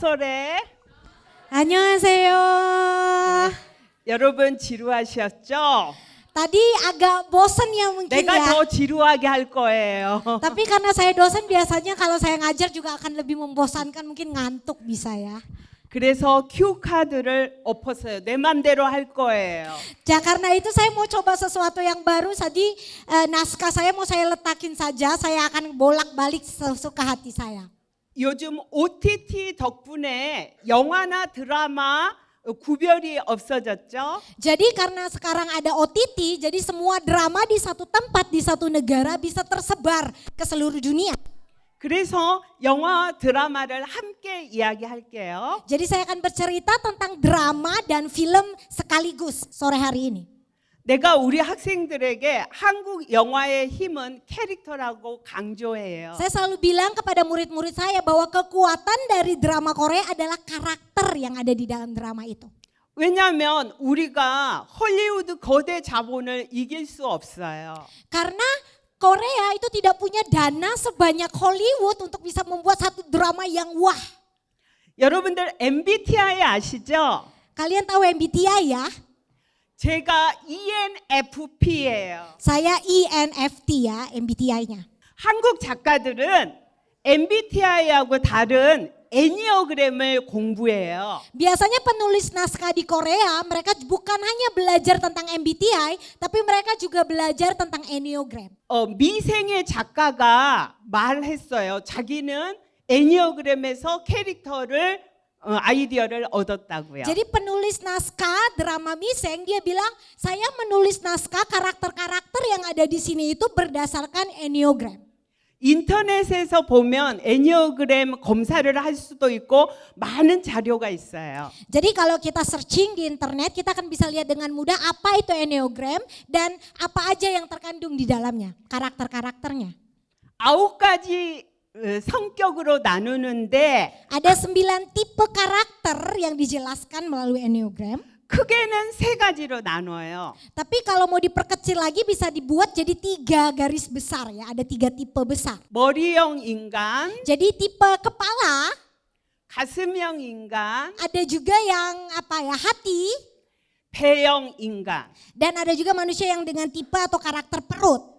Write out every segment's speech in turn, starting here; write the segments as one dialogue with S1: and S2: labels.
S1: 어서래.
S2: 안녕하세요.
S1: 여러분 지루하셨죠?
S2: Tadi agak bosen ya mungkin
S1: 내가
S2: ya.
S1: 더 지루하게 할 거예요.
S2: Tapi karena saya dosen biasanya kalau saya ngajar juga akan lebih membosankan, mungkin ngantuk bisa ya.
S1: 그래서 큐 카드를 엎었어요. 내 맘대로 할 거예요.
S2: Ya karena itu saya mau coba sesuatu yang baru. Tadi naskah saya mau saya letakin saja, saya akan bolak-balik sesuka hati saya.
S1: 요즘 OTT 덕분에 영화나 드라마 구별이 없어졌죠.
S2: Jadi karena sekarang ada OTT, jadi semua drama di satu tempat, di satu negara bisa tersebar ke seluruh dunia.
S1: 그래서 영화 드라마를 함께 이야기할게요.
S2: Jadi saya akan bercerita tentang drama dan film sekaligus sore hari ini.
S1: 내가 우리 학생들에게 한국 영화의 힘은 캐릭터라고 강조해요.
S2: Saya selalu bilang kepada murid-murid saya bahwa kekuatan dari drama Korea adalah karakter yang ada di dalam drama itu.
S1: 왜냐하면 우리가 헐리우드 거대 자본을 이길 수 없어요.
S2: Karena Korea itu tidak punya dana sebanyak Hollywood untuk bisa membuat satu drama yang wah.
S1: 여러분들 MBTI 아시죠?
S2: Kalian tahu MBTI ya?
S1: 제가 ENFP예요.
S2: Saya ENFP ya MBTI-nya.
S1: 한국 작가들은 MBTI하고 다른 애니어그램을 공부해요.
S2: Biasanya penulis naskah di Korea mereka bukan hanya belajar tentang MBTI, tapi mereka juga belajar tentang Enneagram.
S1: 미생의 작가가 말했어요. 자기는 애니어그램에서 캐릭터를 아이디어를 얻었다고요.
S2: Jadi penulis naskah drama Miseng dia bilang saya menulis naskah karakter-karakter yang ada di sini itu berdasarkan Enneagram.
S1: 인터넷에서 보면 애니어그램 검사를 할 수도 있고 많은 자료가 있어요.
S2: Jadi kalau kita searching di internet kita akan bisa lihat dengan mudah apa itu Enneagram dan apa aja yang terkandung di dalamnya, karakter-karakternya.
S1: 9가지 성격으로 나누는데
S2: Ada 9 tipe karakter yang dijelaskan melalui Enneagram.
S1: 크게는 3가지로 나눠요.
S2: Tapi kalau mau diperkecil lagi bisa dibuat jadi 3 garis besar ya, ada 3 tipe besar.
S1: 머리형 인간,
S2: Jadi tipe kepala,
S1: 가슴형 인간,
S2: ada juga yang hati,
S1: 배형 인간.
S2: dan ada juga manusia yang dengan tipe atau karakter perut.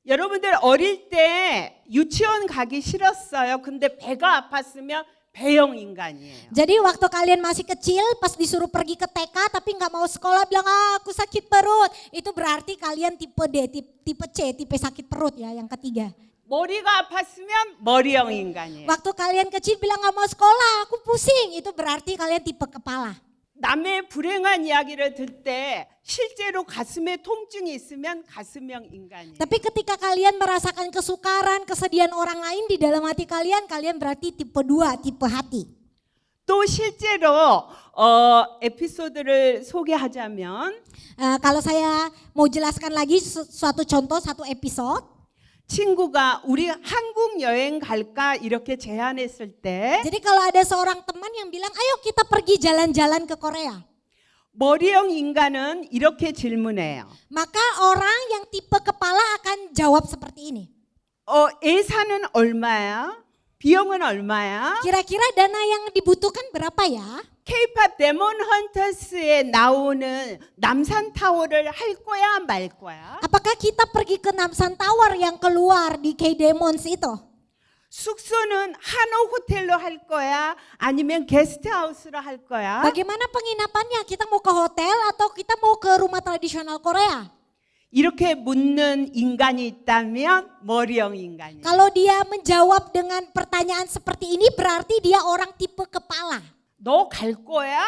S1: 여러분들 어릴 때 유치원 가기 싫었어요. 근데 배가 아팠으면 배형 인간이에요.
S2: Jadi waktu kalian masih kecil pas disuruh pergi ke TK tapi nggak mau sekolah bilang aku sakit perut. Itu berarti kalian tipe D, tipe C, tipe sakit perut ya yang ketiga.
S1: 머리가 아팠으면 머리형 인간이에요.
S2: Waktu kalian kecil bilang nggak mau sekolah aku pusing. Itu berarti kalian tipe kepala.
S1: 남의 불행한 이야기를 들 때 실제로 가슴에 통증이 있으면 가슴형 인간이에요.
S2: Tapi ketika kalian merasakan kesukaran, kesedihan orang lain di dalam hati kalian, kalian berarti tipe 2, tipe hati.
S1: 또 실제로 에피소드를 소개하자면
S2: Kalau saya mau jelaskan lagi suatu contoh, satu episode.
S1: 친구가 우리 한국 여행 갈까 이렇게 제안했을 때
S2: Jadi kalau ada seorang teman yang bilang, ayo kita pergi jalan-jalan ke Korea.
S1: 머리형 인간은 이렇게 질문해요.
S2: Maka orang yang tipe kepala akan jawab seperti ini.
S1: 예산은 얼마야? 비용은 얼마야?
S2: Kira-kira dana yang dibutuhkan berapa ya?
S1: K-pop 데몬 헌터스에 나오는 남산 타워를 할 거야 말 거야?
S2: Apakah kita pergi ke Namsan Tower yang keluar di K-Demons itu?
S1: 숙소는 한옥 호텔로 할 거야? 아니면 게스트하우스로 할 거야?
S2: Bagaimana penginapannya? Kita mau ke hotel atau kita mau ke rumah tradisional Korea?
S1: 이렇게 묻는 인간이 있다면 머리형 인간이에요.
S2: Kalau dia menjawab dengan pertanyaan seperti ini berarti dia orang tipe kepala.
S1: 너 갈 거야?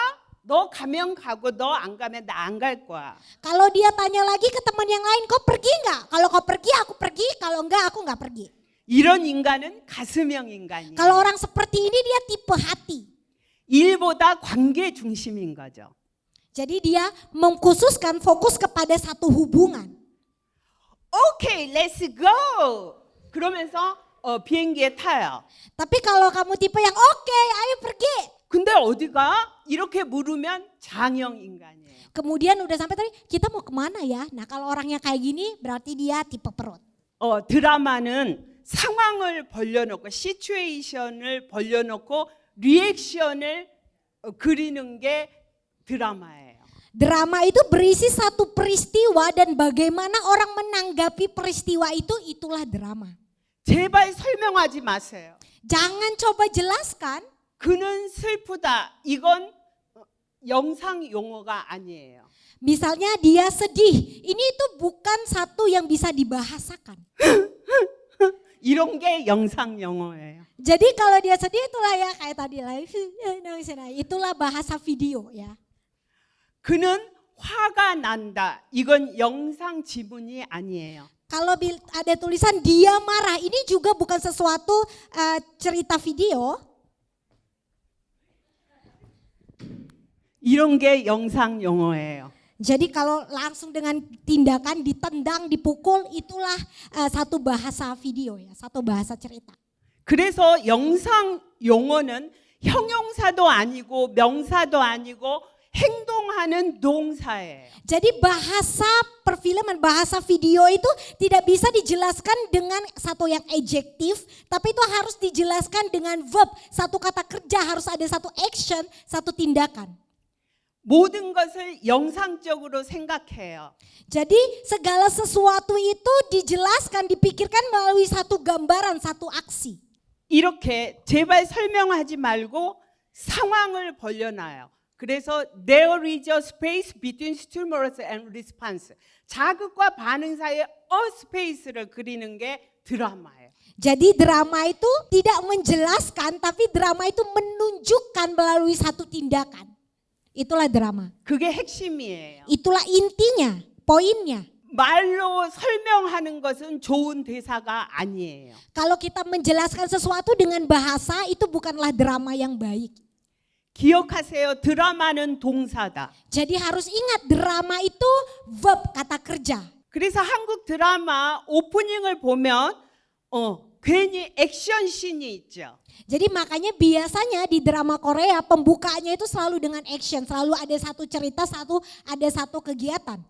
S1: 너 가면 가고 너 안 가면 나 안 갈 거야.
S2: Kalau dia tanya lagi ke teman yang lain, kau pergi nggak? Kalau kau pergi, aku pergi. Kalau enggak, aku nggak pergi.
S1: 이런 인간은 가슴형 인간이에요.
S2: Kalau orang seperti ini dia tipe hati.
S1: 일보다 관계 중심인 거죠.
S2: Jadi dia mengkhususkan fokus kepada satu hubungan.
S1: 오케이, let's go. 그러면서 비행기에 타요.
S2: Tapi kalau kamu tipe yang oke, ayo pergi.
S1: 근데 어디가? 이렇게 물으면 장형 인간이에요.
S2: Kemudian udah sampai tadi, kita mau kemana ya? Nah kalau orangnya kayak gini berarti dia tipe perut.
S1: 드라마는 상황을 벌려놓고 시츄에이션을 벌려놓고 리액션을 그리는 게 드라마예요.
S2: Drama itu berisi satu peristiwa dan bagaimana orang menanggapi peristiwa itu, itulah drama.
S1: 제발 설명하지 마세요.
S2: Jangan coba jelaskan,
S1: 그는 슬프다. 이건 영상 용어가 아니에요.
S2: misalnya dia sedih. Ini itu bukan satu yang bisa dibahasakan.
S1: 이런 게 영상 용어예요.
S2: Jadi kalau dia sedih itulah ya kayak tadi lah. Itulah bahasa video ya.
S1: 그는 화가 난다. 이건 영상 지문이 아니에요.
S2: Kalau ada tulisan dia marah, ini juga bukan sesuatu cerita video.
S1: 이런 게 영상 용어예요.
S2: Jadi kalau langsung dengan tindakan ditendang, dipukul, itulah satu bahasa video ya, satu bahasa cerita.
S1: 그래서 영상 용어는 형용사도 아니고 명사도 아니고 행동하는 동사예요.
S2: Jadi bahasa perfilman, bahasa video itu tidak bisa dijelaskan dengan satu yang adjektif, tapi itu harus dijelaskan dengan verb, satu kata kerja, harus ada satu action, satu tindakan.
S1: 모든 것을 영상적으로 생각해요.
S2: Jadi segala sesuatu itu dijelaskan, dipikirkan melalui satu gambaran, satu aksi.
S1: 이렇게 제발 설명하지 말고 상황을 벌려놔요. 그래서 there is a space between stimulus and response. 자극과 반응 사이에 a space를 그리는 게 드라마예요.
S2: Jadi drama itu tidak menjelaskan, tapi drama itu menunjukkan melalui satu tindakan. Itulah drama.
S1: 그게 핵심이에요.
S2: Itulah intinya, poinnya.
S1: 말로 설명하는 것은 좋은 대사가 아니에요.
S2: Kalau kita menjelaskan sesuatu dengan bahasa, itu bukanlah drama yang baik.
S1: 기억하세요. 드라마는 동사다.
S2: Jadi harus ingat drama itu verb, kata kerja.
S1: 그래서 한국 드라마 오프닝을 보면 괜히 액션씬이 있죠.
S2: Jadi makanya biasanya di drama Korea pembukaannya itu selalu dengan action, selalu ada satu cerita, ada satu kegiatan.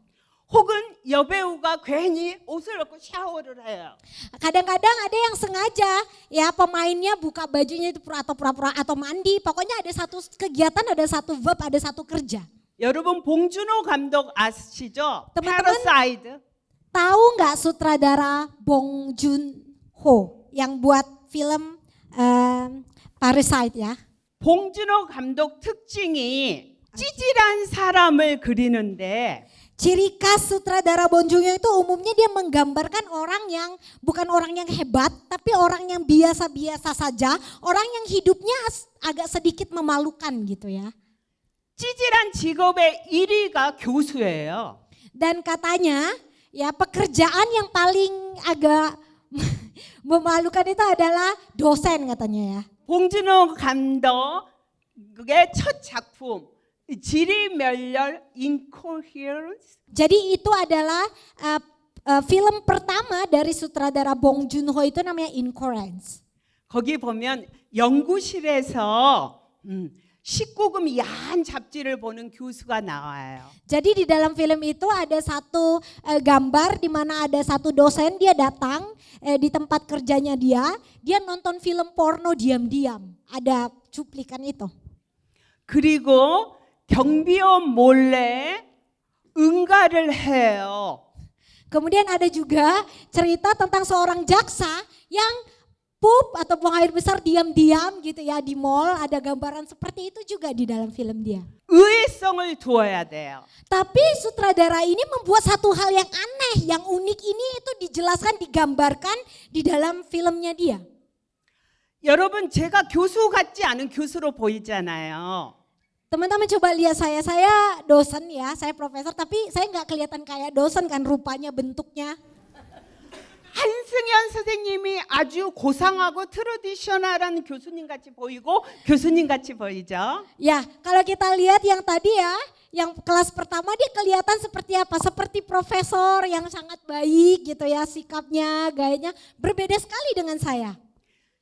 S1: 혹은 여배우가 괜히 옷을 벗고 샤워를 해요.
S2: Kadang-kadang ada yang sengaja ya pemainnya buka bajunya itu pura-pura atau mandi. Pokoknya ada satu kegiatan, ada satu verb, ada satu kerja.
S1: 여러분 봉준호 감독 아시죠?
S2: teman-teman
S1: 패러사이드.
S2: tahu nggak sutradara Bong Joon-ho yang buat film Parasite ya?
S1: 봉준호 감독 특징이 찌질한 사람을 그리는데
S2: Ciri khas sutradara Bong Joon-ho itu umumnya dia menggambarkan orang yang bukan orang yang hebat, tapi orang yang biasa-biasa saja, orang yang hidupnya agak sedikit memalukan gitu ya.
S1: 찌질한 직업의 1위가 교수예요.
S2: Dan katanya ya pekerjaan yang paling agak memalukan itu adalah dosen katanya ya.
S1: 봉준호 감독의 첫 작품 지리멸렬 Incoherence.
S2: Jadi itu adalah film pertama dari sutradara Bong Joon-ho itu namanya Incoherence.
S1: 거기 보면 연구실에서 19금 야한 잡지를 보는 교수가 나와요.
S2: Jadi di dalam film itu ada satu gambar di mana ada satu dosen, dia datang di tempat kerjanya dia nonton film porno diam-diam. Ada cuplikan itu.
S1: 그리고 경비원 몰래 응가를 해요.
S2: Kemudian ada juga cerita tentang seorang jaksa yang pup atau buang air besar diam-diam gitu ya di mall, ada gambaran seperti itu juga di dalam film dia.
S1: 의외성을 두어야 돼요.
S2: Tapi sutradara ini membuat satu hal yang aneh, yang unik ini itu dijelaskan, digambarkan di dalam filmnya dia.
S1: 여러분 제가 교수 같지 않은 교수로 보이잖아요.
S2: Teman-teman coba lihat saya dosen ya, saya profesor tapi saya nggak kelihatan kayak dosen kan rupanya bentuknya.
S1: 한승연 선생님이 아주 고상하고 트레디셔널한 교수님 같이 보이고 교수님 같이 보이죠.
S2: Ya, kalau kita lihat yang tadi ya, yang kelas pertama dia kelihatan seperti apa? Seperti profesor yang sangat baik gitu ya, sikapnya, gayanya berbeda sekali dengan saya.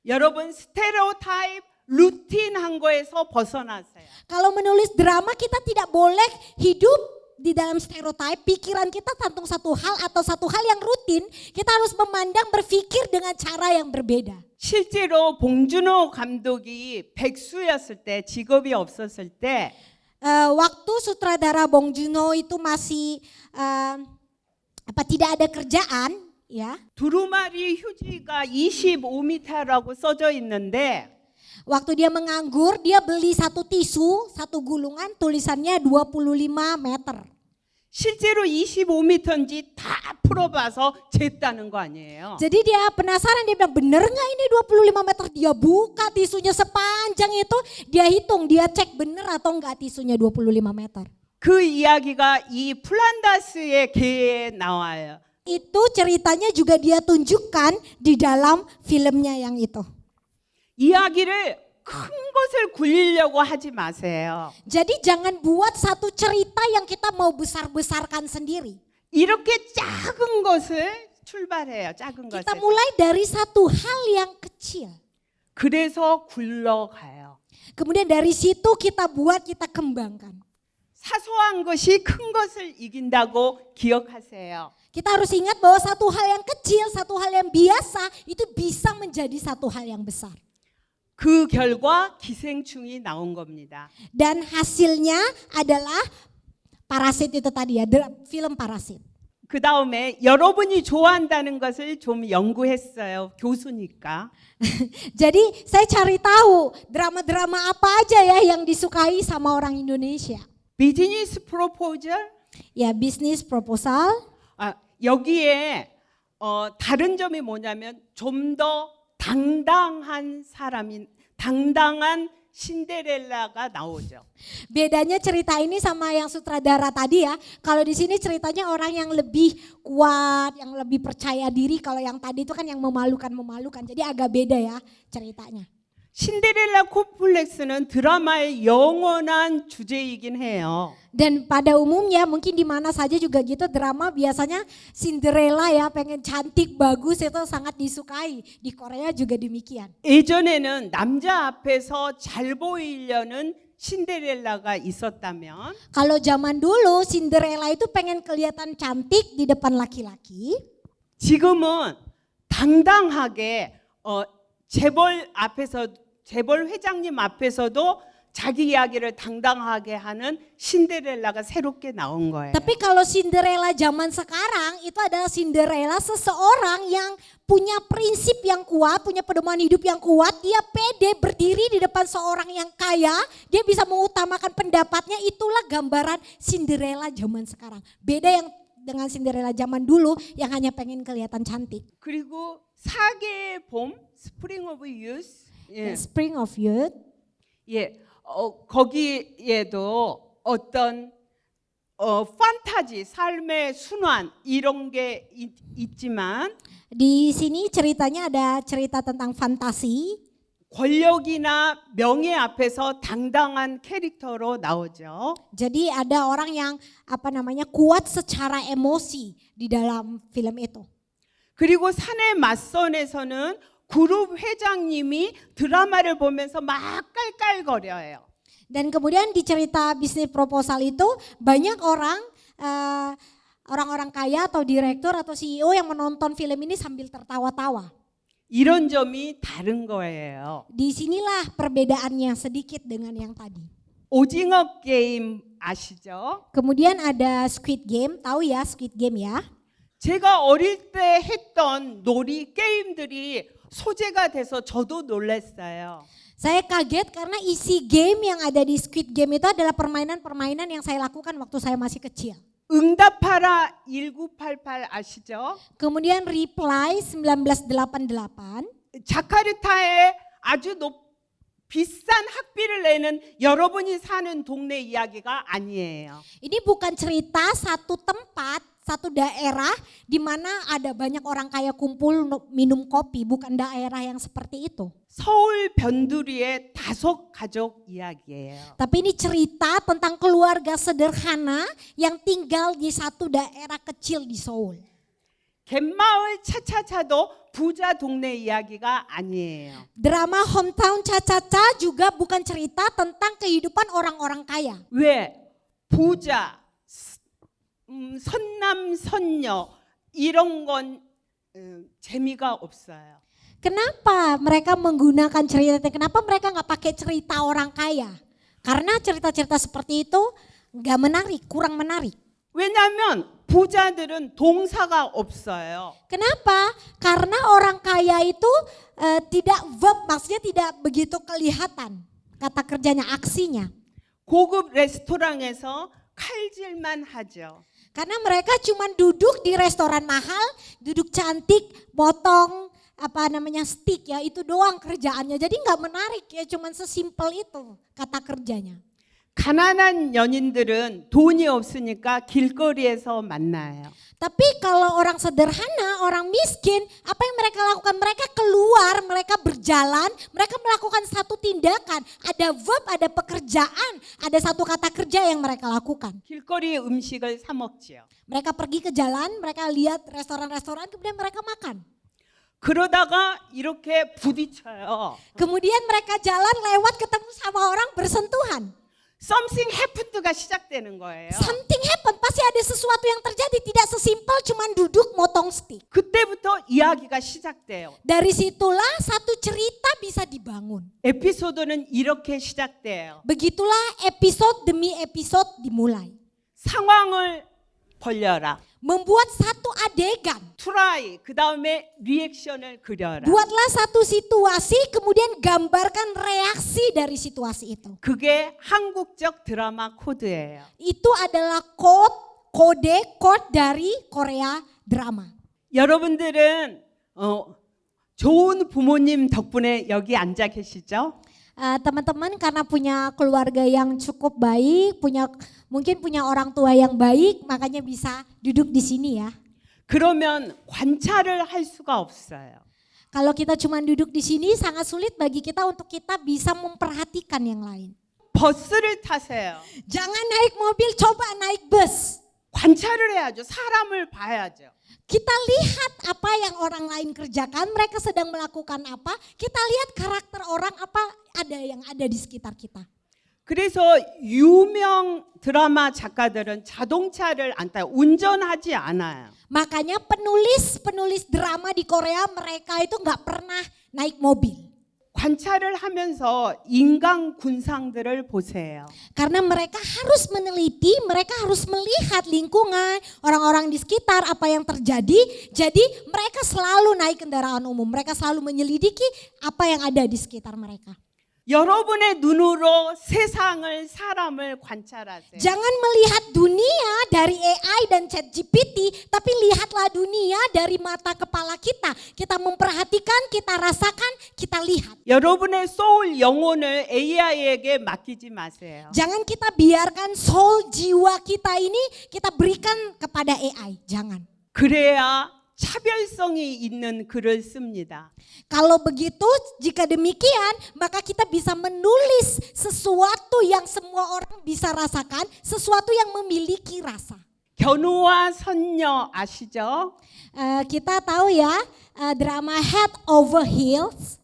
S1: 여러분 스테레오타입 루틴한 거에서 벗어나세요.
S2: Kalau menulis drama kita tidak boleh hidup di dalam stereotip, pikiran kita tentang satu hal atau satu hal yang rutin, kita harus memandang, berpikir dengan cara yang berbeda.
S1: 실제로 봉준호 감독이 백수였을 때, 직업이 없었을 때
S2: Waktu sutradara Bong Joon-ho itu masih tidak ada kerjaan, ya.
S1: 두루마리 휴지가 25m라고 써져 있는데
S2: Waktu dia menganggur, dia beli satu tisu, satu gulungan, tulisannya 25 meter.
S1: 실제로 25m인지 다 풀어봐서 쟀다는 거 아니에요.
S2: Jadi dia penasaran, dia bilang bener nggak ini 25 meter? Dia buka tisunya sepanjang itu, dia hitung, dia cek bener atau enggak tisunya 25 meter.
S1: 그 이야기가 이 플란다스의 개에 나와요.
S2: Itu ceritanya juga dia tunjukkan di dalam filmnya yang itu.
S1: 이야기를 큰 것을 굴리려고 하지 마세요.
S2: Jadi jangan buat satu cerita yang kita mau besar-besarkan sendiri.
S1: 이렇게 작은 것을 출발해요. 작은 것을.
S2: Kita mulai dari satu hal yang kecil.
S1: 그래서 굴러가요.
S2: Kemudian dari situ kita buat, kita kembangkan.
S1: 사소한 것이 큰 것을 이긴다고 기억하세요.
S2: Kita harus ingat bahwa satu hal yang kecil, satu hal yang biasa itu bisa menjadi satu hal yang besar.
S1: 그 결과 기생충이 나온 겁니다.
S2: Dan hasilnya adalah Parasit itu tadi ya, film Parasit.
S1: 그 다음에 여러분이 좋아한다는 것을 좀 연구했어요. 교수니까.
S2: Jadi saya cari tahu drama-drama apa aja ya yang disukai sama orang Indonesia.
S1: 비즈니스 프로포절?
S2: Ya, bisnis proposal.
S1: 여기에 다른 점이 뭐냐면 좀 더 당당한 신데렐라가 나오죠.
S2: Bedanya cerita ini sama yang sutradara tadi ya. Kalau di sini ceritanya orang yang lebih kuat, yang lebih percaya diri. Kalau yang tadi itu kan yang memalukan. Jadi agak beda ya ceritanya.
S1: 신데렐라 콤플렉스는 드라마의 영원한 주제이긴 해요.
S2: Dan pada umumnya mungkin di mana saja juga gitu, drama biasanya Cinderella ya, pengen cantik bagus itu sangat disukai. Di Korea juga demikian.
S1: 예전에는 남자 앞에서 잘 보이려는 신데렐라가 있었다면
S2: Kalau zaman dulu Cinderella itu pengen kelihatan cantik di depan laki-laki.
S1: 지금은 당당하게 재벌 회장님 앞에서도 자기 이야기를 당당하게 하는 신데렐라가 새롭게 나온 거예요.
S2: Tapi kalau Cinderella zaman sekarang itu adalah Cinderella seseorang yang punya prinsip yang kuat, punya pedoman hidup yang kuat, dia pede berdiri di depan seorang yang kaya, dia bisa mengutamakan pendapatnya, itulah gambaran Cinderella zaman sekarang. Beda yang dengan Cinderella zaman dulu yang hanya pengen kelihatan cantik.
S1: 그리고 사계의 봄, 스프링 오브 유스. 예.
S2: Spring of Youth.
S1: 예. 거기에도 어떤 판타지, 삶의 순환 이런 게 있지만
S2: Di sini ceritanya ada cerita tentang fantasi.
S1: 권력이나 명예 앞에서 당당한 캐릭터로 나오죠.
S2: Jadi ada orang yang kuat secara emosi di dalam film itu.
S1: 그리고 산의 맞선에서는 그룹 회장님이 드라마를 보면서 막 깔깔거려요.
S2: Dan kemudian di cerita bisnis proposal itu banyak orang-orang kaya atau direktur atau CEO yang menonton film ini sambil tertawa-tawa.
S1: 이런 점이 다른 거예요.
S2: Disinilah perbedaannya sedikit dengan yang tadi.
S1: 오징어 게임 아시죠?
S2: Kemudian ada Squid Game, tahu ya Squid Game ya?
S1: 제가 어릴 때 했던 놀이 게임들이 소재가 돼서 저도 놀랐어요.
S2: Saya kaget karena isi game yang ada di Squid Game itu adalah permainan-permainan yang saya lakukan waktu saya masih kecil.
S1: 응답하라 1988 아시죠?
S2: Kemudian Reply 1988.
S1: 자카르타에 아주 비싼 학비를 내는 여러분이 사는 동네 이야기가 아니에요.
S2: Ini bukan cerita satu tempat, satu daerah di mana ada banyak orang kaya kumpul minum kopi, bukan daerah yang seperti itu.
S1: 서울 변두리의 5 가족 이야기예요.
S2: Tapi ini cerita tentang keluarga sederhana yang tinggal di satu daerah kecil di Seoul.
S1: 갯마을 차차차도 부자 동네 이야기가 아니에요.
S2: Drama Hometown Cha-Cha-Cha juga bukan cerita tentang kehidupan orang-orang kaya.
S1: 왜? 부자, 선남, 선녀 이런 건 재미가 없어요.
S2: Kenapa mereka menggunakan cerita? Kenapa mereka nggak pakai cerita orang kaya? Karena cerita-cerita seperti itu nggak menarik, kurang menarik.
S1: 왜냐하면 부자들은 동사가 없어요.
S2: Kenapa? Karena orang kaya itu tidak verb, maksudnya tidak begitu kelihatan kata kerjanya, aksinya.
S1: 고급 레스토랑에서 칼질만 하죠.
S2: Karena mereka cuma duduk di restoran mahal, duduk cantik, potong stick ya, itu doang kerjaannya. Jadi nggak menarik ya, cuma sesimpel itu kata kerjanya.
S1: 가난한 연인들은 돈이 없으니까 길거리에서 만나요.
S2: Tapi kalau orang sederhana, orang miskin, apa yang mereka lakukan? Mereka keluar, mereka berjalan, mereka melakukan satu tindakan. Ada verb, ada pekerjaan, ada satu kata kerja yang mereka lakukan.
S1: 길거리 음식을 사 먹지요.
S2: Mereka pergi ke jalan, mereka lihat restoran-restoran, kemudian mereka makan.
S1: 그러다가 이렇게 부딪혀요.
S2: Kemudian mereka jalan lewat ketemu sama orang bersentuhan.
S1: Something happened가 시작되는 거예요.
S2: Something happen, pasti ada sesuatu yang terjadi, tidak sesimpel cuman duduk motong stick.
S1: 그때부터 이야기가 시작돼요.
S2: Dari situlah satu cerita bisa dibangun.
S1: 에피소드는 이렇게 시작돼요.
S2: Begitulah episode demi episode dimulai.
S1: 상황을 벌려라.
S2: Membuat satu adegan.
S1: 트라이, 그 다음에 리액션을 그려라.
S2: Buatlah satu situasi, kemudian gambarkan reaksi dari situasi itu.
S1: 그게 한국적 드라마 코드예요.
S2: Itu adalah kode dari Korea drama.
S1: 여러분들은 좋은 부모님 덕분에 여기 앉아 계시죠?
S2: Teman-teman karena punya keluarga yang cukup baik, mungkin punya orang tua yang baik, makanya bisa duduk di sini ya.
S1: 그러면 관찰을 할 수가 없어요.
S2: Kalau kita cuma duduk di sini sangat sulit bagi kita untuk kita bisa memperhatikan yang lain.
S1: 버스를 타세요.
S2: Jangan naik mobil, coba naik bus.
S1: 관찰을 해야죠. 사람을 봐야죠.
S2: Kita lihat apa yang orang lain kerjakan, mereka sedang melakukan apa, kita lihat karakter orang apa yang ada di sekitar kita.
S1: 그래서 유명 드라마 작가들은 자동차를 안 타요. 운전하지 않아요.
S2: Makanya penulis drama di Korea mereka itu nggak pernah naik mobil.
S1: 관찰을 하면서 인간 군상들을 보세요.
S2: Karena mereka harus meneliti, mereka harus melihat lingkungan, orang-orang di sekitar, apa yang terjadi. Jadi mereka selalu naik kendaraan umum, mereka selalu menyelidiki apa yang ada di sekitar mereka.
S1: 여러분의 눈으로 세상을, 사람을 관찰하세요.
S2: Jangan melihat dunia dari AI dan ChatGPT, tapi lihatlah dunia dari mata kepala kita. Kita memperhatikan, kita rasakan, kita lihat.
S1: 여러분의 소울, 영혼을 AI에게 맡기지 마세요.
S2: Jangan kita biarkan soul jiwa kita ini kita berikan kepada AI, jangan.
S1: 그래야 차별성이 있는 글을 씁니다.
S2: Kalau begitu, jika demikian, maka kita bisa menulis sesuatu yang semua orang bisa rasakan, sesuatu yang memiliki rasa.
S1: 견우와 선녀 아시죠?
S2: Kita tahu ya, drama Head Over Heels.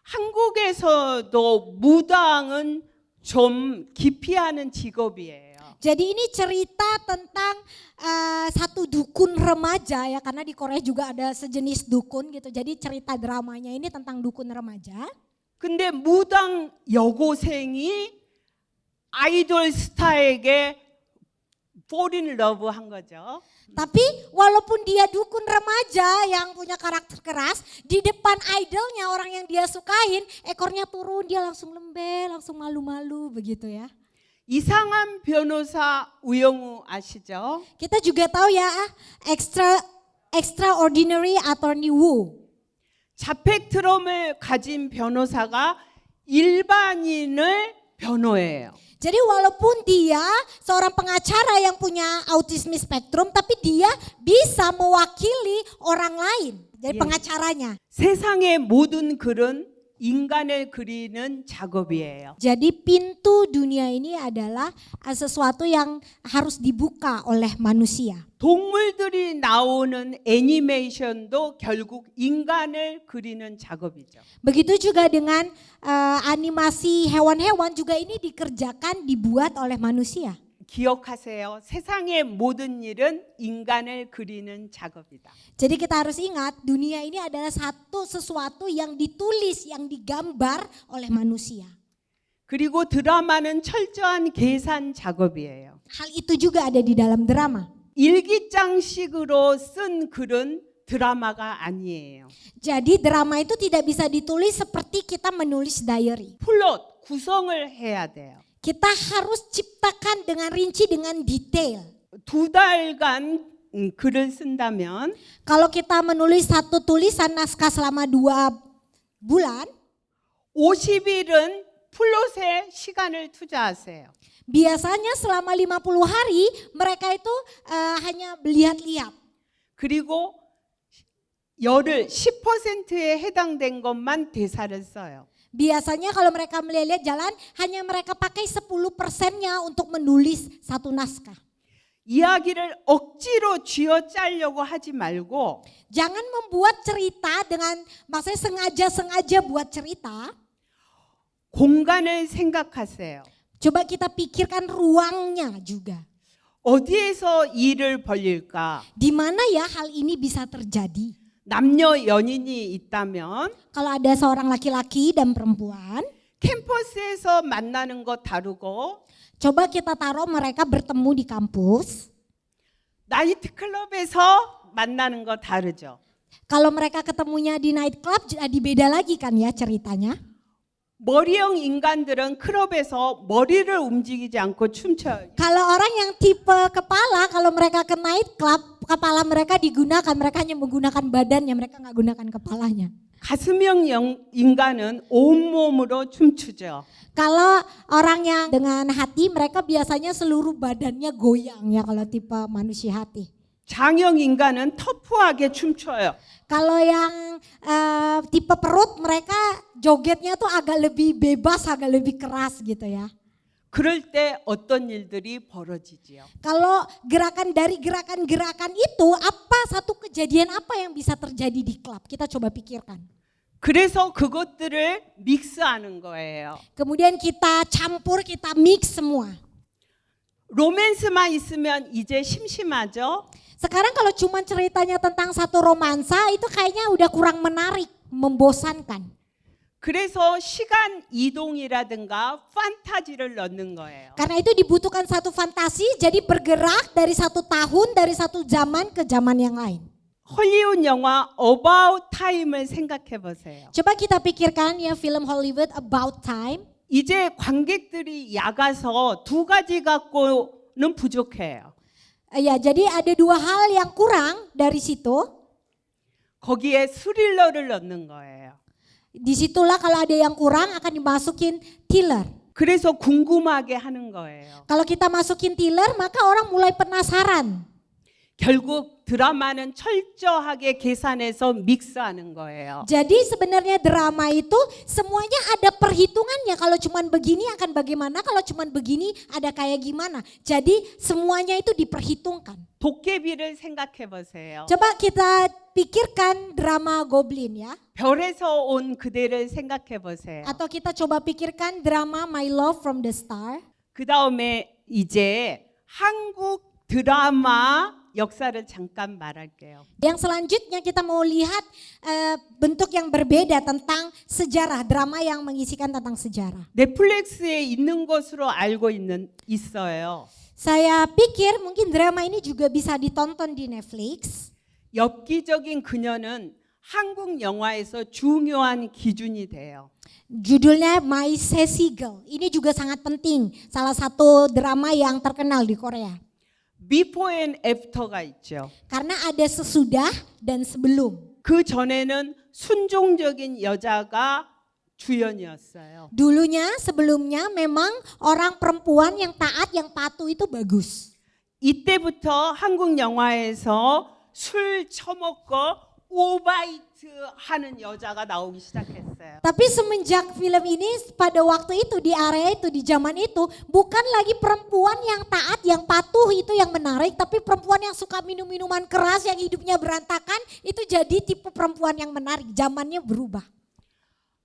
S1: 한국에서도 무당은 좀 기피하는 직업이에요.
S2: Jadi ini cerita tentang satu dukun remaja ya, karena di Korea juga ada sejenis dukun gitu. Jadi cerita dramanya ini tentang dukun remaja.
S1: 근데 무당 여고생이 아이돌 스타에게 fall in love 한 거죠.
S2: Tapi walaupun dia dukun remaja yang punya karakter keras, di depan idolnya orang yang dia sukain, ekornya turun, dia langsung lembek, langsung malu-malu begitu ya.
S1: 이상한 변호사 우영우 아시죠?
S2: Kita juga tahu ya, Extraordinary Attorney Woo.
S1: 자펙트럼을 가진 변호사가 일반인을 변호해요.
S2: Jadi walaupun dia seorang pengacara yang punya autisme spektrum, tapi dia bisa mewakili orang lain. Jadi
S1: Yes.
S2: pengacaranya.
S1: 세상의 모든 글은 인간을 그리는 작업이에요.
S2: Jadi pintu dunia ini adalah sesuatu yang harus dibuka oleh manusia.
S1: 동물들이 나오는 애니메이션도 결국 인간을 그리는 작업이죠.
S2: Begitu juga dengan animasi hewan-hewan juga ini dikerjakan, dibuat oleh manusia.
S1: 기억하세요. 세상의 모든 일은 인간을 그리는 작업이다.
S2: Jadi kita harus ingat dunia ini adalah sesuatu yang ditulis, yang digambar oleh manusia.
S1: 그리고 드라마는 철저한 계산 작업이에요.
S2: Hal itu juga ada di dalam drama.
S1: 일기장식으로 쓴 글은 드라마가 아니에요.
S2: Jadi drama itu tidak bisa ditulis seperti kita menulis diary.
S1: 플롯, 구성을 해야 돼요.
S2: Kita harus ciptakan dengan rinci, dengan detail.
S1: 2달간 글을 쓴다면
S2: Kalau kita menulis satu tulisan naskah selama 2 bulan,
S1: 50일은 플롯에 시간을 투자하세요.
S2: biasanya selama 50 hari mereka itu hanya lihat-lihat.
S1: 그리고 열을 10%에 해당된 것만 대사를 써요.
S2: Biasanya kalau mereka melihat jalan, hanya mereka pakai 10%-nya untuk menulis satu naskah.
S1: 이야기를 억지로 쥐어짜려고 하지 말고
S2: Jangan membuat cerita dengan, maksudnya sengaja-sengaja buat cerita.
S1: 공간을 생각하세요.
S2: Coba kita pikirkan ruangnya juga.
S1: 어디에서 일을 벌릴까?
S2: Di mana ya hal ini bisa terjadi?
S1: 남녀 연인이 있다면
S2: Kalau ada seorang laki-laki dan perempuan,
S1: 캠퍼스에서 만나는 거 다르고
S2: coba kita taruh mereka bertemu di kampus.
S1: 나이트클럽에서 만나는 거 다르죠.
S2: Kalau mereka ketemunya di night club jadi beda lagi kan ya ceritanya.
S1: 머리형 인간들은 클럽에서 머리를 움직이지 않고 춤춰요.
S2: Kalau orang yang tipe kepala, kalau mereka ke night club, kepala mereka digunakan, mereka hanya menggunakan badannya, mereka nggak gunakan kepalanya.
S1: 가슴형 인간은 온몸으로 춤추죠.
S2: Kalau orang yang dengan hati, mereka biasanya seluruh badannya goyang ya kalau tipe manusia hati.
S1: 장형 인간은 터프하게 춤춰요.
S2: Kalau yang tipe perut, mereka jogetnya tuh agak lebih bebas, agak lebih keras gitu ya.
S1: 그럴 때 어떤 일들이 벌어지지요?
S2: Kalau dari gerakan-gerakan itu, satu kejadian apa yang bisa terjadi di klub? Kita coba pikirkan.
S1: 그래서 그것들을 믹스하는 거예요.
S2: Kemudian kita campur, kita mix semua.
S1: 로맨스만 있으면 이제 심심하죠?
S2: Sekarang kalau cuma ceritanya tentang satu romansa itu kayaknya udah kurang menarik, membosankan.
S1: 그래서 시간 이동이라든가 판타지를 넣는 거예요.
S2: Karena itu dibutuhkan satu fantasi, jadi bergerak dari satu tahun, dari satu zaman ke zaman yang lain.
S1: 헐리우드 영화 About Time을 생각해 보세요.
S2: Coba kita pikirkan ya film Hollywood About Time.
S1: 이제 관객들이 야가서 2가지 갖고는 부족해요.
S2: Ya, jadi ada 2 hal yang kurang dari situ.
S1: 거기에 스릴러를 넣는 거예요.
S2: Disitulah kalau ada yang kurang akan dimasukin thriller.
S1: 그래서 궁금하게 하는 거예요.
S2: Kalau kita masukin thriller maka orang mulai penasaran.
S1: 결국 드라마는 철저하게 계산해서 믹스하는 거예요.
S2: Jadi sebenarnya drama itu semuanya ada perhitungannya. Kalau cuman begini akan bagaimana, kalau cuman begini ada kayak gimana. Jadi semuanya itu diperhitungkan.
S1: 도깨비를 생각해 보세요.
S2: Coba kita pikirkan drama Goblin ya.
S1: 별에서 온 그대를 생각해 보세요.
S2: Atau kita coba pikirkan drama My Love from the Star.
S1: 그 다음에 이제 한국 드라마 역사를 잠깐 말할게요.
S2: Yang selanjutnya kita mau lihat bentuk yang berbeda tentang sejarah, drama yang mengisikan tentang sejarah.
S1: 넷플릭스에 있는 것으로 알고 있어요.
S2: Saya pikir mungkin drama ini juga bisa ditonton di Netflix.
S1: 엽기적인 그녀는 한국 영화에서 중요한 기준이 돼요.
S2: Judulnya My Sassy Girl. Ini juga sangat penting. Salah satu drama yang terkenal di Korea.
S1: Before and After가 있죠.
S2: Karena ada sesudah dan sebelum.
S1: 그 전에는 순종적인 여자가 주연이었어요.
S2: Dulunya, sebelumnya memang orang perempuan yang taat, yang patuh itu bagus.
S1: 이때부터 한국 영화에서 술 처먹고 오바이트 하는 여자가 나오기 시작했어요.
S2: Tapi semenjak film ini pada waktu itu di area itu di zaman itu bukan lagi perempuan yang taat yang patuh itu yang menarik, tapi perempuan yang suka minum-minuman keras yang hidupnya berantakan itu jadi tipe perempuan yang menarik. Zamannya berubah.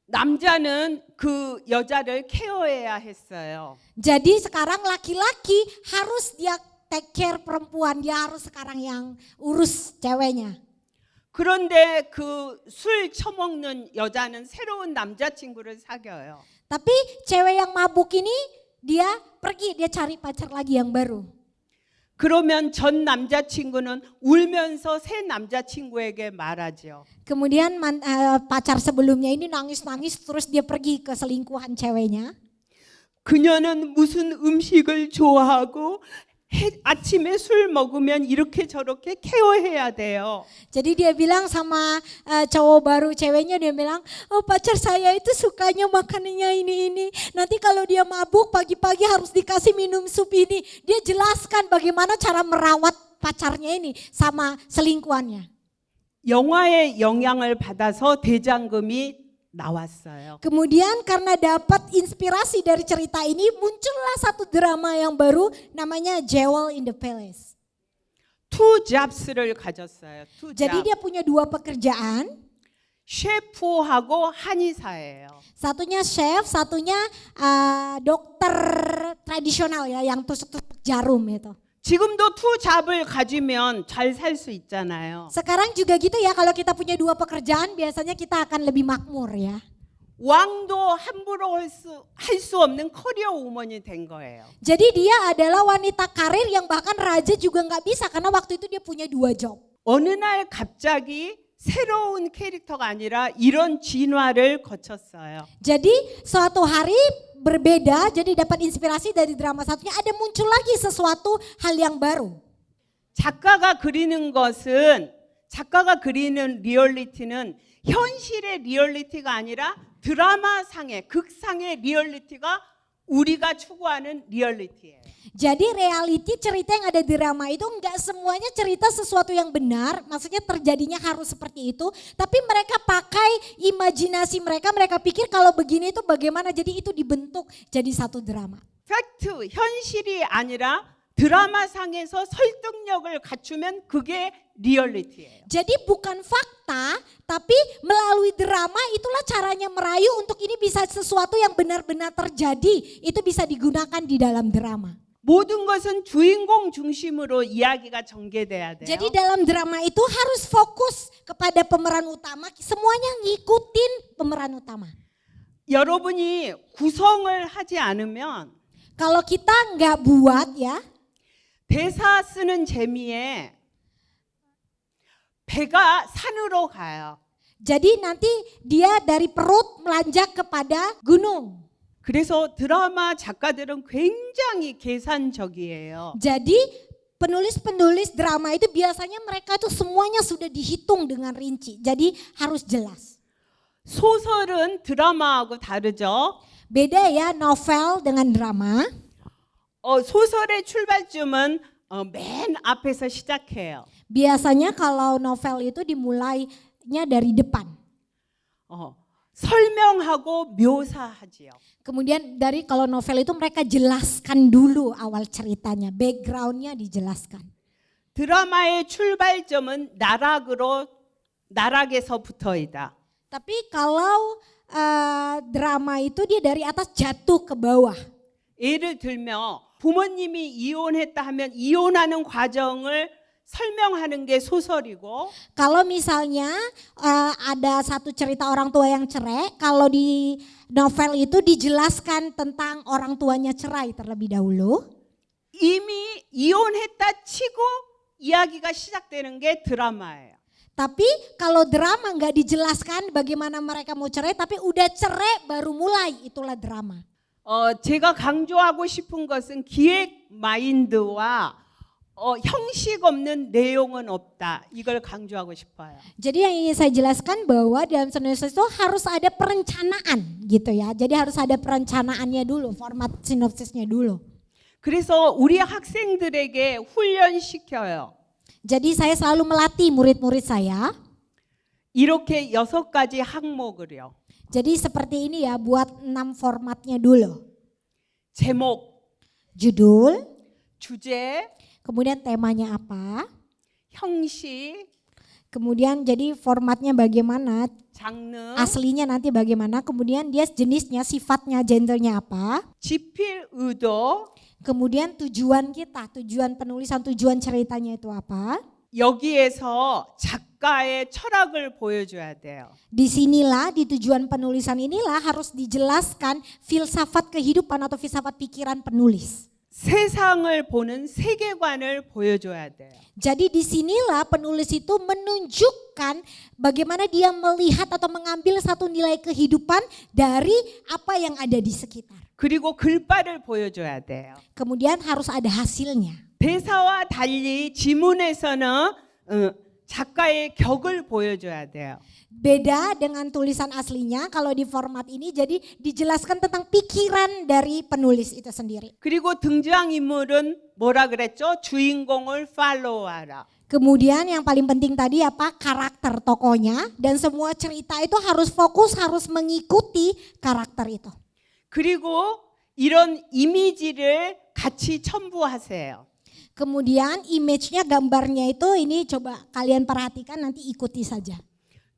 S1: 남자는 그 여자를 케어해야 했어요.
S2: Jadi sekarang laki-laki harus dia take care perempuan, dia harus sekarang yang urus ceweknya.
S1: 그런데 그 술 처먹는 여자는 새로운 남자친구를 사귀어요.
S2: Tapi cewek yang mabuk ini dia pergi, dia cari pacar lagi yang baru.
S1: 그러면 전 남자친구는 울면서 새 남자친구에게 말하죠.
S2: Kemudian pacar sebelumnya ini nangis-nangis terus dia pergi ke selingkuhan ceweknya.
S1: 그녀는 무슨 음식을 좋아하고 아침에 술 먹으면 이렇게 저렇게 케어해야 돼요.
S2: Jadi dia bilang sama cowok baru ceweknya, dia bilang, oh pacar saya itu sukanya makanannya ini. Nanti kalau dia mabuk pagi-pagi harus dikasih minum sup ini. Dia jelaskan bagaimana cara merawat pacarnya ini sama selingkuhannya.
S1: 영화의 영향을 받아서 대장금이 나왔어요.
S2: Kemudian karena dapat inspirasi dari cerita ini muncullah satu drama yang baru namanya Jewel in the Palace.
S1: 투 잡스를 가졌어요. 투
S2: Jadi
S1: 잡.
S2: dia punya dua pekerjaan.
S1: 셰프하고 한의사예요.
S2: Satunya chef, satunya dokter tradisional ya yang tusuk-tusuk jarum itu.
S1: 지금도 투 잡을 가지면 잘 살 수 있잖아요.
S2: Sekarang juga gitu ya, kalau kita punya dua pekerjaan biasanya kita akan lebih makmur ya.
S1: 왕도 함부로 할 수 없는 커리어 우먼이 된 거예요.
S2: Jadi dia adalah wanita karir yang bahkan raja juga nggak bisa karena waktu itu dia punya dua job.
S1: 어느 날 갑자기 새로운 캐릭터가 아니라 이런 진화를 거쳤어요.
S2: Jadi suatu hari berbeda, jadi dapat inspirasi dari drama satunya, ada muncul lagi sesuatu hal yang baru.
S1: 작가가 그리는 리얼리티는 현실의 리얼리티가 아니라 드라마상의 극상의 리얼리티가 우리가 추구하는 리얼리티예요.
S2: Jadi reality cerita yang ada di drama itu enggak semuanya cerita sesuatu yang benar, maksudnya terjadinya harus seperti itu, tapi mereka pakai imajinasi mereka pikir kalau begini itu bagaimana, jadi itu dibentuk jadi satu drama.
S1: 팩트, 현실이 아니라 드라마상에서 설득력을 갖추면 그게 리얼리티예요.
S2: Jadi bukan fakta, tapi melalui drama itulah caranya merayu untuk ini bisa sesuatu yang benar-benar terjadi, itu bisa digunakan di dalam drama.
S1: 모든 것은 주인공 중심으로 이야기가 전개돼야 돼요.
S2: Jadi dalam drama itu harus fokus kepada pemeran utama, semuanya ngikutin pemeran utama.
S1: 여러분이 구성을 하지 않으면
S2: Kalau kita nggak buat ya,
S1: 대사 쓰는 재미에 배가 산으로 가요.
S2: jadi nanti dia dari perut melanjak kepada gunung.
S1: 그래서 드라마 작가들은 굉장히 계산적이에요.
S2: Jadi penulis-penulis drama itu biasanya mereka itu semuanya sudah dihitung dengan rinci, jadi harus jelas.
S1: 소설은 드라마하고 다르죠.
S2: Beda ya novel dengan drama.
S1: 소설의 출발점은 맨 앞에서 시작해요.
S2: Biasanya kalau novel itu dimulainya dari depan.
S1: 설명하고 묘사하지요.
S2: Kemudian dari kalau novel itu mereka jelaskan dulu awal ceritanya, backgroundnya dijelaskan.
S1: 드라마의 출발점은 나락에서부터이다.
S2: Tapi kalau drama itu dia dari atas jatuh ke bawah.
S1: 예를 들면 부모님이 이혼했다 하면 이혼하는 과정을 설명하는 게 소설이고,
S2: Kalau misalnya ada satu cerita orang tua yang cerai, kalau di novel itu dijelaskan tentang orang tuanya cerai terlebih dahulu.
S1: 이미 이혼했다 치고 이야기가 시작되는 게 드라마예요.
S2: Tapi kalau drama nggak dijelaskan bagaimana mereka mau cerai, tapi udah cerai baru mulai, itulah drama.
S1: 제가 강조하고 싶은 것은 기획 마인드와 형식 없는 내용은 없다. 이걸 강조하고 싶어요.
S2: Jadi yang ingin saya jelaskan bahwa dalam sinopsis itu harus ada perencanaan gitu ya. Jadi harus ada perencanaannya dulu, format sinopsisnya dulu.
S1: 그래서 우리 학생들에게 훈련시켜요.
S2: Jadi saya selalu melatih murid-murid saya.
S1: 이렇게 6가지 항목을요.
S2: Jadi seperti ini ya, buat 6 formatnya dulu.
S1: 제목,
S2: Judul,
S1: 주제,
S2: kemudian temanya apa,
S1: 형식,
S2: Kemudian jadi formatnya bagaimana,
S1: 장르,
S2: aslinya nanti bagaimana, kemudian dia jenisnya, sifatnya, gendernya apa.
S1: 집필 의도,
S2: Kemudian tujuan kita, tujuan penulisan, tujuan ceritanya itu apa.
S1: 여기에서 작가의 철학을 보여줘야 돼요.
S2: Disinilah, di tujuan penulisan inilah harus dijelaskan filsafat kehidupan atau filsafat pikiran penulis.
S1: 세상을 보는 세계관을 보여줘야 돼요.
S2: Jadi disinilah penulis itu menunjukkan bagaimana dia melihat atau mengambil satu nilai kehidupan dari apa yang ada di sekitar.
S1: 그리고 글발을 보여줘야 돼요.
S2: Kemudian harus ada hasilnya.
S1: 대사와 달리 지문에서는 작가의 격을 보여줘야 돼요.
S2: Beda dengan tulisan aslinya, kalau di format ini jadi dijelaskan tentang pikiran dari penulis itu sendiri.
S1: 그리고 등장인물은 뭐라 그랬죠? 주인공을 팔로우하라.
S2: Kemudian yang paling penting tadi apa? Karakter tokohnya, dan semua cerita itu harus fokus, harus mengikuti karakter itu.
S1: 그리고 이런 이미지를 같이 첨부하세요.
S2: Kemudian image-nya, gambarnya itu ini coba kalian perhatikan, nanti ikuti saja.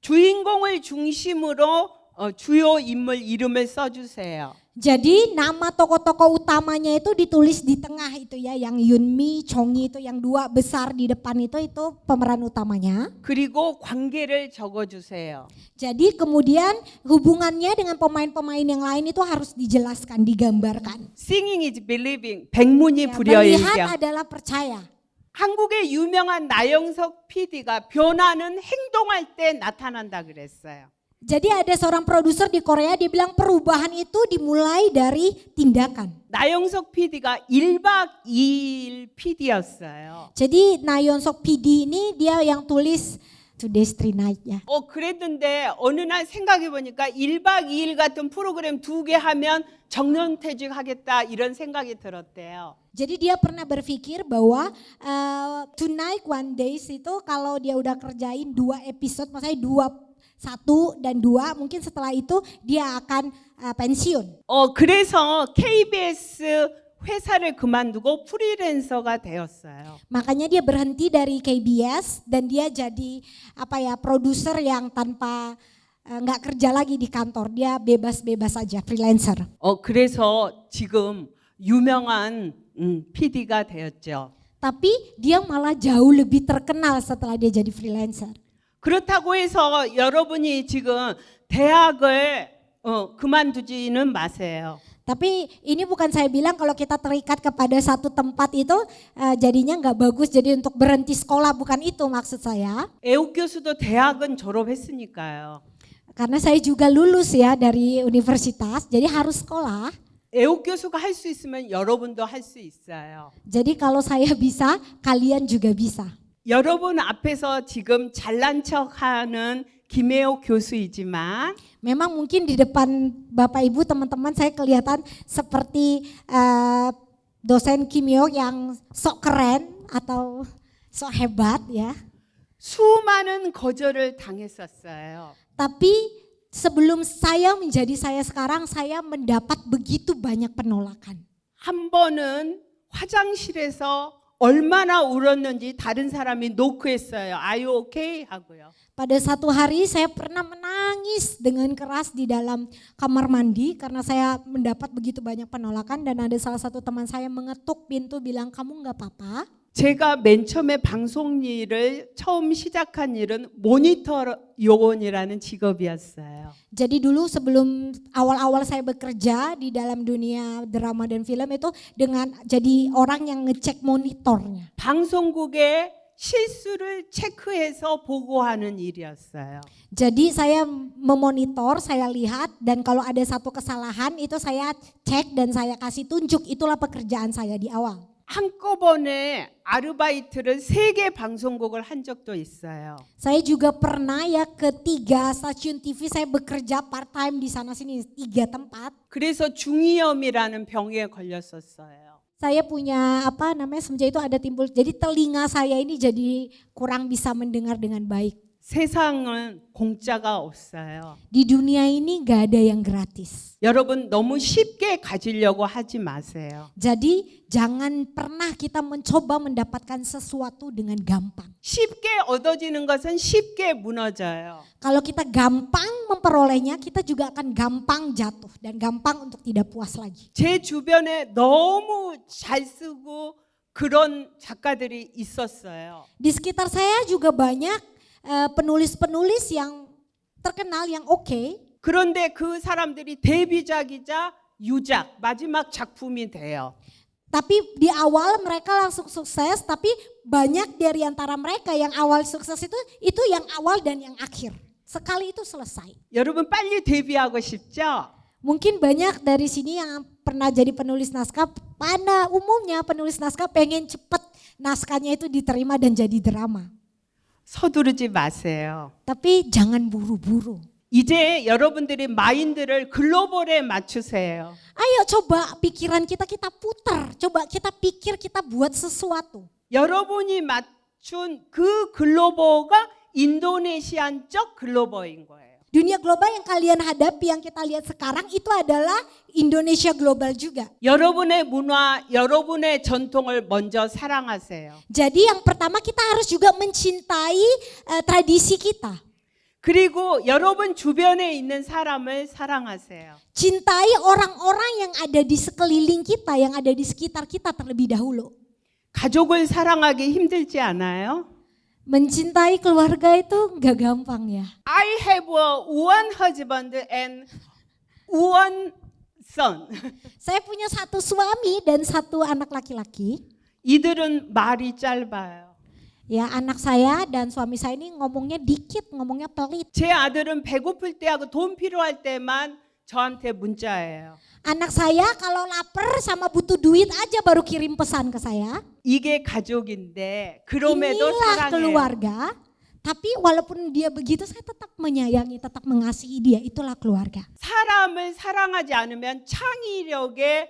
S1: 주인공을 중심으로 주요 인물 이름을 써주세요.
S2: Jadi nama tokoh-tokoh utamanya itu ditulis di tengah itu ya, yang Yunmi, Chongyi itu yang dua besar di depan itu pemeran utamanya.
S1: 그리고 관계를 적어주세요.
S2: Jadi kemudian hubungannya dengan pemain-pemain yang lain itu harus dijelaskan, digambarkan.
S1: Singing is believing. 백문이
S2: Ya,
S1: 불여일견.
S2: melihat adalah percaya.
S1: 한국의 유명한 나영석 PD가 변화는 행동할 때 나타난다 그랬어요.
S2: Jadi ada seorang produser di Korea, dia bilang perubahan itu dimulai dari tindakan.
S1: 나영석 PD가 1박 2일 PD였어요.
S2: Jadi 나연석 PD ini dia yang tulis Today's Three Night ya.
S1: 그랬는데 어느 날 생각해 보니까 1박 2일 같은 프로그램 2개 하면 정년퇴직 하겠다 이런 생각이 들었대요.
S2: Jadi dia pernah berpikir bahwa Tonight One Days itu kalau dia udah kerjain 2 episode, maksudnya 1 dan 2, mungkin setelah itu dia akan pensiun.
S1: 그래서 KBS 회사를 그만두고 프리랜서가 되었어요.
S2: Makanya dia berhenti dari KBS dan dia jadi produser yang tanpa nggak kerja lagi di kantor, dia bebas-bebas saja, freelancer.
S1: 그래서 지금 유명한 PD가 되었죠.
S2: Tapi dia malah jauh lebih terkenal setelah dia jadi freelancer.
S1: 그렇다고 해서 여러분이 지금 대학을 그만두지는 마세요.
S2: Tapi ini bukan saya bilang kalau kita terikat kepada satu tempat itu jadinya nggak bagus, jadi untuk berhenti sekolah, bukan itu maksud saya.
S1: 애욱 교수도 대학은 졸업했으니까요.
S2: Karena saya juga lulus ya dari universitas, jadi harus sekolah.
S1: 애욱 교수가 할 수 있으면 여러분도 할 수 있어요.
S2: Jadi kalau saya bisa, kalian juga bisa.
S1: 여러분 앞에서 지금 잘난 척하는 김혜옥 교수이지만
S2: Memang mungkin di depan Bapak Ibu teman-teman saya kelihatan seperti dosen Kim Hyok yang sok keren atau sok hebat ya.
S1: 수많은 거절을 당했었어요.
S2: Tapi sebelum saya menjadi saya sekarang, saya mendapat begitu banyak penolakan.
S1: 한 번은 화장실에서 얼마나 울었는지 다른 사람이 노크했어요. Are you okay? 하고요.
S2: Pada satu hari saya pernah menangis dengan keras di dalam kamar mandi karena saya mendapat begitu banyak penolakan, dan ada salah satu teman saya mengetuk pintu bilang, kamu nggak apa-apa?
S1: 제가 맨 처음에 방송 일을 처음 시작한 일은 모니터 요원이라는 직업이었어요.
S2: Jadi dulu sebelum awal-awal saya bekerja di dalam dunia drama dan film itu dengan jadi orang yang ngecek monitornya.
S1: 방송국의 실수를 체크해서 보고하는 일이었어요.
S2: Jadi saya memonitor, saya lihat, dan kalau ada satu kesalahan itu saya cek dan saya kasih tunjuk. Itulah pekerjaan saya di awal.
S1: 한꺼번에 아르바이트를 3개 방송국을 한 적도 있어요.
S2: Saya juga pernah ya ke 3 stasiun TV saya bekerja part time di sana sini, 3 tempat.
S1: 그래서 중이염이라는 병에 걸렸었어요.
S2: Saya punya semenjak itu ada timbul, jadi telinga saya ini jadi kurang bisa mendengar dengan baik.
S1: 세상은 공짜가 없어요.
S2: Di dunia ini gak ada yang gratis.
S1: 여러분 너무 쉽게 가지려고 하지 마세요.
S2: Jadi jangan pernah kita mencoba mendapatkan sesuatu dengan gampang.
S1: 쉽게 얻어지는 것은 쉽게 무너져요.
S2: Kalau kita gampang memperolehnya, kita juga akan gampang jatuh dan gampang untuk tidak puas lagi.
S1: 제 주변에 너무 잘 쓰고 그런 작가들이 있었어요.
S2: Di sekitar saya juga banyak penulis-penulis yang terkenal, yang oke.
S1: 그런데 그 사람들이 데뷔작이자 유작, 마지막 작품이 돼요.
S2: Tapi di awal mereka langsung sukses, tapi banyak dari antara mereka yang awal sukses itu yang awal dan yang akhir. Sekali itu selesai.
S1: 여러분 빨리 데뷔하고 싶죠?
S2: Mungkin banyak dari sini yang pernah jadi penulis naskah, pada umumnya penulis naskah pengen cepet naskahnya itu diterima dan jadi drama.
S1: 서두르지 마세요.
S2: Tapi jangan buru-buru.
S1: 이제 여러분들이 마인드를 글로벌에 맞추세요.
S2: Ayo coba pikiran kita putar, coba kita pikir kita buat sesuatu.
S1: 여러분이 맞춘 그 글로벌가 인도네시안적 글로벌인 거예요.
S2: Dunia global yang kalian hadapi, yang kita lihat sekarang itu adalah Indonesia global juga.
S1: 여러분의 문화, 여러분의 전통을 먼저 사랑하세요.
S2: Jadi yang pertama kita harus juga mencintai tradisi kita.
S1: 그리고 여러분 주변에 있는 사람을 사랑하세요.
S2: Cintai orang-orang yang ada di sekeliling kita, yang ada di sekitar kita terlebih dahulu.
S1: 가족을 사랑하기 힘들지 않아요?
S2: Mencintai keluarga itu gak gampang ya.
S1: I have one husband and one son.
S2: Saya punya satu suami dan satu anak laki-laki.
S1: 이들은 말이 짧아요.
S2: Ya, anak saya dan suami saya ini ngomongnya dikit, ngomongnya pelit.
S1: 제 아들은 배고플 때하고 돈 필요할 때만 저한테 문자예요.
S2: Anak saya kalau lapar sama butuh duit aja baru kirim pesan ke saya.
S1: 이게 가족인데 그럼에도
S2: Inilah
S1: 사랑해요.
S2: keluarga. Tapi walaupun dia begitu saya tetap menyayangi, tetap mengasihi dia. Itulah keluarga.
S1: 사람을 사랑하지 않으면 창의력의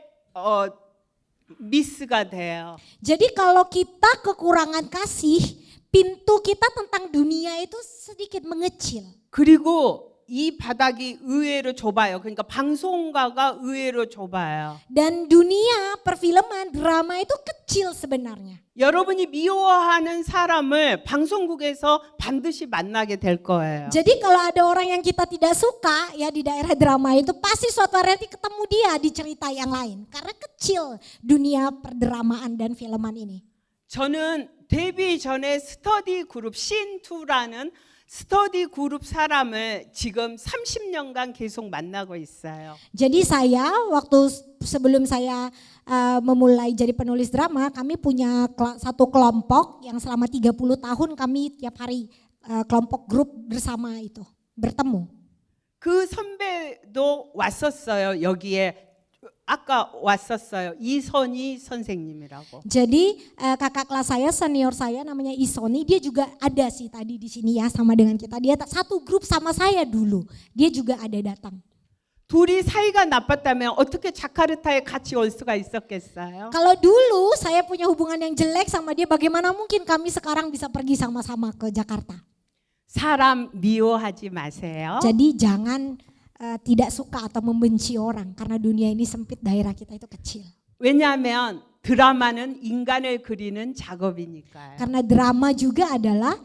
S1: 미스가 돼요.
S2: Jadi kalau kita kekurangan kasih, pintu kita tentang dunia itu sedikit mengecil.
S1: 그리고 이 바닥이 의외로 좁아요. 그러니까 방송가가 의외로 좁아요.
S2: Dan dunia perfilman, drama itu kecil sebenarnya.
S1: 여러분이 미워하는 사람을 방송국에서 반드시 만나게 될 거예요.
S2: Jadi kalau ada orang yang kita tidak suka ya di daerah drama itu pasti suatu hari nanti ketemu dia di cerita yang lain. Karena kecil dunia perdramaan dan filman ini.
S1: 저는 데뷔 전에 스터디 그룹 신2라는 스터디 그룹 사람을 지금 30년간 계속 만나고 있어요.
S2: Jadi saya waktu sebelum saya memulai jadi penulis drama, kami punya satu kelompok yang selama 30 tahun kami tiap hari kelompok grup bersama itu bertemu.
S1: 그 선배도 왔었어요. 여기에 아까 왔었어요. 이선희 선생님이라고.
S2: Jadi kakak kelas saya, senior saya namanya Isoni, dia juga ada sih tadi di sini ya sama dengan kita. Dia satu grup sama saya dulu. Dia juga ada datang.
S1: 둘이 사이가 나빴다면 어떻게 자카르타에 같이 올 수가 있었겠어요?
S2: Kalau dulu saya punya hubungan yang jelek sama dia, bagaimana mungkin kami sekarang bisa pergi sama-sama ke Jakarta?
S1: 사람 미워하지 마세요.
S2: Jadi jangan tidak suka atau membenci orang karena dunia ini sempit, daerah kita itu kecil.
S1: 왜냐하면 드라마는 인간을 그리는 작업이니까요.
S2: Karena drama juga adalah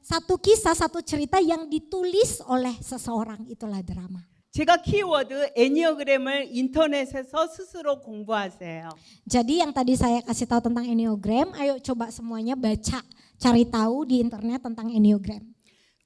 S2: satu kisah, satu cerita yang ditulis oleh seseorang, itulah drama.
S1: 제가 키워드 애니어그램을 인터넷에서 스스로 공부하세요.
S2: Jadi yang tadi saya kasih tahu tentang Enneagram, ayo coba semuanya baca, cari tahu di internet tentang Enneagram.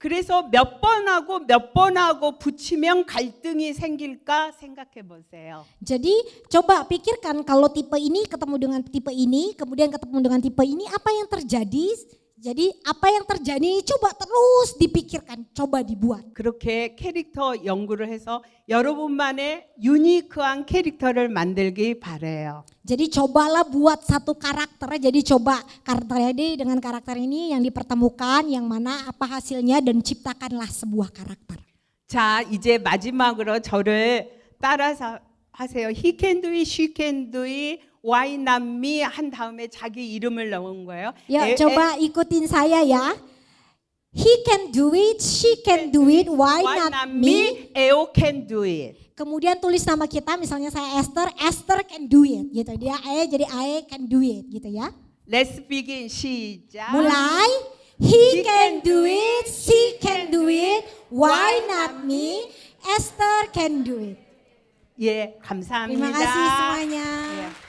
S1: 그래서 몇 번 하고 붙이면 갈등이 생길까 생각해 보세요.
S2: Jadi coba pikirkan kalau tipe ini ketemu dengan tipe ini, kemudian ketemu dengan tipe ini, apa yang terjadi? Jadi apa yang terjadi coba terus dipikirkan, coba dibuat.
S1: 그렇게 캐릭터 연구를 해서 여러분만의 유니크한 캐릭터를 만들기 바래요.
S2: Jadi cobalah buat satu karakter, jadi coba karakter ini dengan karakter ini yang dipertemukan, yang mana apa hasilnya dan ciptakanlah sebuah karakter.
S1: 자, 이제 마지막으로 저를 따라서 하세요. He can do it, she can do it, why not me 한 다음에 자기 이름을 넣은 거예요.
S2: Ya coba ikutin saya ya. He can do it, she can do it, why not me?
S1: Eo can do it.
S2: Kemudian tulis nama kita, misalnya saya Esther, Esther can do it gitu. Dia Ae jadi Ae can do it gitu ya.
S1: Let's begin. 시작.
S2: Mulai, he can do it, she can do it, why not me? Esther can do it.
S1: 예, 감사합니다.
S2: Terima kasih semuanya.
S1: 예.